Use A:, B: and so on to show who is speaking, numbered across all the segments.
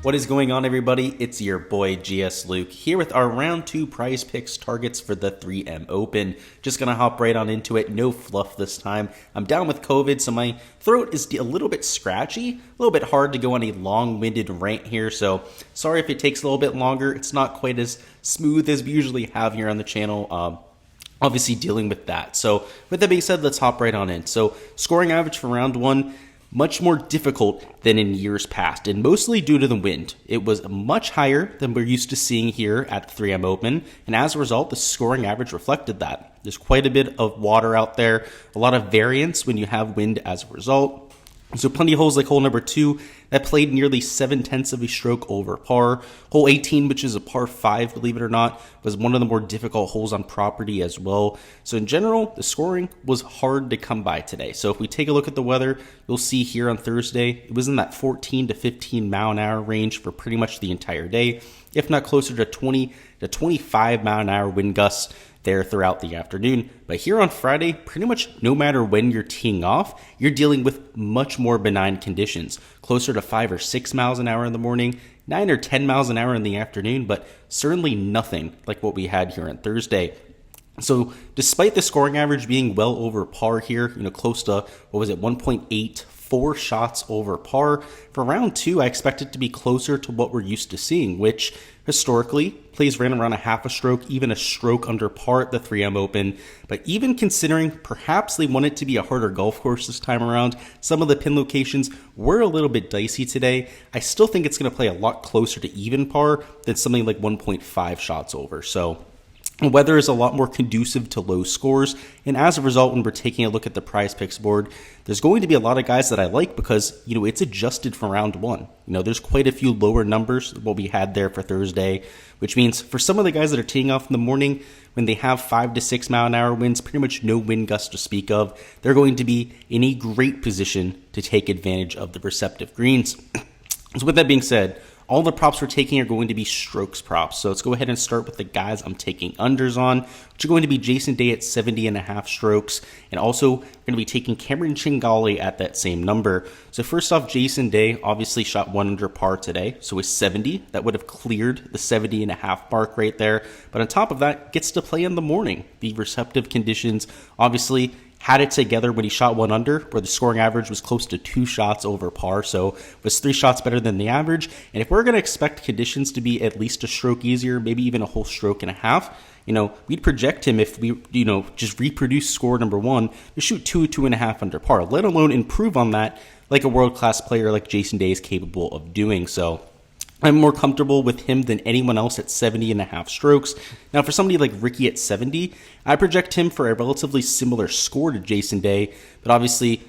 A: What is going on, everybody? It's your boy Gsluke here with our round 2 prize picks targets for the 3M Open. Just gonna hop right on into it, no fluff this time. I'm down with COVID, so my throat is a little bit scratchy, a little bit hard to go on a long-winded rant here, so sorry if it takes a little bit longer. It's not quite as smooth as we usually have here on the channel. Obviously dealing with that. So with that being said, let's hop right on in. So scoring average for round 1, much more difficult than in years past, and mostly due to the wind. It was much higher than we're used to seeing here at 3M Open, and as a result, the scoring average reflected that. There's quite a bit of water out there, a lot of variance when you have wind as a result. So plenty of holes like hole number 2 that played nearly 7/10 of a stroke over par. Hole 18, which is a par 5, believe it or not, was one of the more difficult holes on property as well. So in general, the scoring was hard to come by today. So if we take a look at the weather, you'll see here on Thursday, it was in that 14 to 15 mile an hour range for pretty much the entire day, if not closer to 20 to 25 mile an hour wind gusts there throughout the afternoon. But here on Friday, pretty much no matter when you're teeing off, you're dealing with much more benign conditions, closer to 5 or 6 miles an hour in the morning, 9 or 10 miles an hour in the afternoon, but certainly nothing like what we had here on Thursday. So despite the scoring average being well over par here, close to, 1.84 shots over par, for round 2, I expect it to be closer to what we're used to seeing, which historically plays right around a half a stroke, even a stroke under par at the 3M Open. But even considering perhaps they want it to be a harder golf course this time around, some of the pin locations were a little bit dicey today. I still think it's going to play a lot closer to even par than something like 1.5 shots over. So weather is a lot more conducive to low scores, and as a result, when we're taking a look at the prize picks board, there's going to be a lot of guys that I like because, it's adjusted for round 1. There's quite a few lower numbers than what we had there for Thursday, which means for some of the guys that are teeing off in the morning, when they have 5 to 6 mile an hour winds, pretty much no wind gusts to speak of, they're going to be in a great position to take advantage of the receptive greens. So with that being said, all the props we're taking are going to be strokes props. So let's go ahead and start with the guys I'm taking unders on, which are going to be Jason Day at 70.5 strokes. And also, we're going to be taking Cameron Chingali at that same number. So first off, Jason Day obviously shot 1 under par today. So with 70, that would have cleared the 70.5 mark right there. But on top of that, gets to play in the morning. The receptive conditions obviously had it together when he shot 1 under, where the scoring average was close to 2 shots over par, so was 3 shots better than the average. And if we're going to expect conditions to be at least a stroke easier, maybe even a whole stroke and a half, we'd project him, if we, just reproduce score number 1, to shoot 2.5 under par, let alone improve on that like a world-class player like Jason Day is capable of doing. So I'm more comfortable with him than anyone else at 70.5 strokes. Now, for somebody like Ricky at 70, I project him for a relatively similar score to Jason Day, but obviously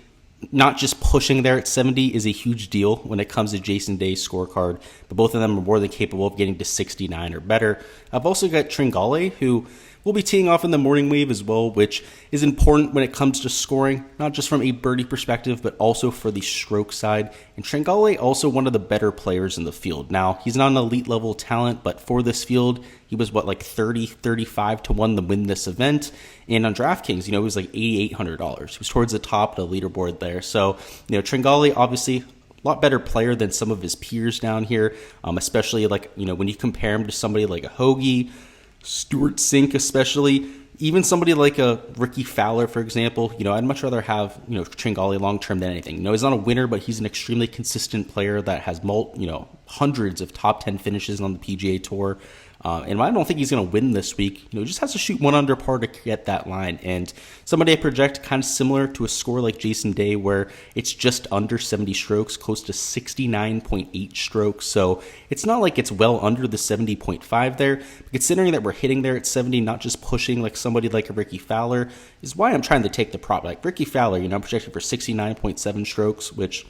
A: not just pushing there at 70 is a huge deal when it comes to Jason Day's scorecard, but both of them are more than capable of getting to 69 or better. I've also got Tringale, who will be teeing off in the morning wave as well, which is important when it comes to scoring, not just from a birdie perspective, but also for the stroke side. And Tringale, also one of the better players in the field. Now, he's not an elite level talent, but for this field, he was 35 to 1 to win this event. And on Draftkings, he was like $8,800. He was towards the top of the leaderboard there. So, Tringale, obviously, a lot better player than some of his peers down here, especially when you compare him to somebody like a Hoagie, Stuart Sink especially, even somebody like a Ricky Fowler, for example. I'd much rather have, Tringale long-term than anything. He's not a winner, but he's an extremely consistent player that has hundreds of top 10 finishes on the PGA Tour. And I don't think he's going to win this week. He just has to shoot 1 under par to get that line. And somebody I project kind of similar to a score like Jason Day, where it's just under 70 strokes, close to 69.8 strokes. So it's not like it's well under the 70.5 there. But considering that we're hitting there at 70, not just pushing like somebody like a Ricky Fowler, is why I'm trying to take the prop. Like Ricky Fowler, I'm projected for 69.7 strokes, which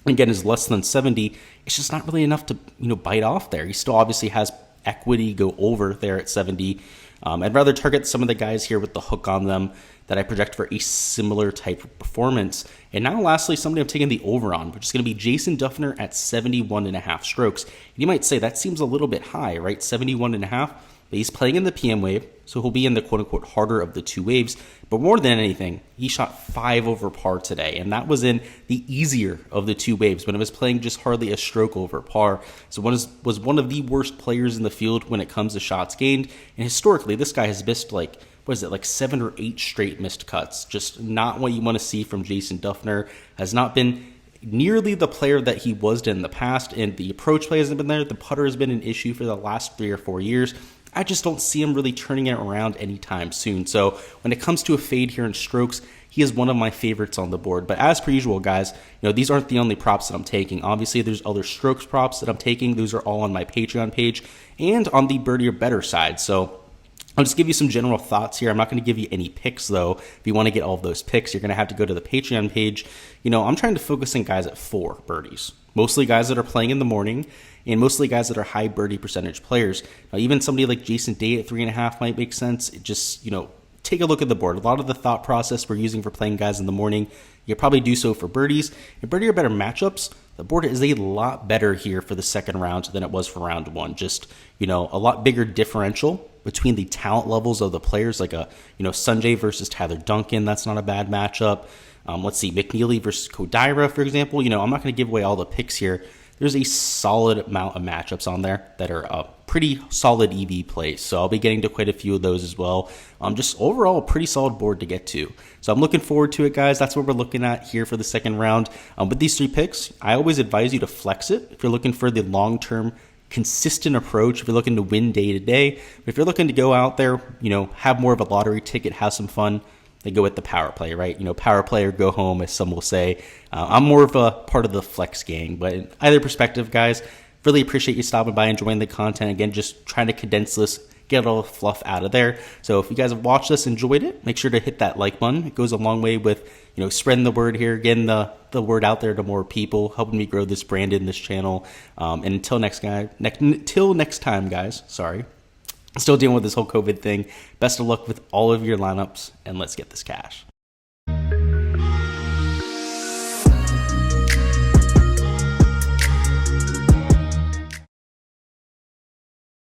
A: again is less than 70. It's just not really enough to bite off there. He still obviously has equity go over there at 70. I'd rather target some of the guys here with the hook on them that I project for a similar type of performance. And now lastly, somebody I'm taking the over on, which is going to be Jason Dufner at 71.5 strokes. And you might say that seems a little bit high, right? 71.5. but he's playing in the PM wave, so he'll be in the quote-unquote harder of the two waves. But more than anything, he shot 5 over par today, and that was in the easier of the two waves when it was playing just hardly a stroke over par. So was one of the worst players in the field when it comes to shots gained, and historically, this guy has missed like 7 or 8 straight missed cuts. Just not what you want to see from Jason Dufner. Has not been nearly the player that he was in the past, and the approach play hasn't been there. The putter has been an issue for the last 3 or 4 years. I just don't see him really turning it around anytime soon. So when it comes to a fade here in strokes, he is one of my favorites on the board. But as per usual, guys, these aren't the only props that I'm taking. Obviously, there's other strokes props that I'm taking. Those are all on my Patreon page and on the birdie or better side. So I'll just give you some general thoughts here. I'm not going to give you any picks, though. If you want to get all of those picks, you're going to have to go to the Patreon page. I'm trying to focus on guys at 4 birdies. Mostly guys that are playing in the morning, and mostly guys that are high birdie percentage players. Now, even somebody like Jason Day at 3.5 might make sense. It just, take a look at the board. A lot of the thought process we're using for playing guys in the morning, you probably do so for birdies. In birdie or better matchups, the board is a lot better here for the second round than it was for round 1. Just, a lot bigger differential between the talent levels of the players, like Sanjay versus Tyler Duncan. That's not a bad matchup. Let's see, McNeely versus Kodaira, for example. I'm not going to give away all the picks here. There's a solid amount of matchups on there that are pretty solid EV plays. So I'll be getting to quite a few of those as well. Just overall, a pretty solid board to get to. So I'm looking forward to it, guys. That's what we're looking at here for the second round. With these 3 picks, I always advise you to flex it if you're looking for the long-term consistent approach, if you're looking to win day to day. But if you're looking to go out there, have more of a lottery ticket, have some fun, they go with the power play, right? Power play or go home, as some will say. I'm more of a part of the flex gang, but in either perspective, guys, really appreciate you stopping by, enjoying the content. Again, just trying to condense this, get all the fluff out of there. So if you guys have watched this, enjoyed it, make sure to hit that like button. It goes a long way with, spreading the word here, getting the word out there to more people, helping me grow this brand in this channel. And until next time, guys, sorry. Still dealing with this whole COVID thing. Best of luck with all of your lineups, and let's get this cash.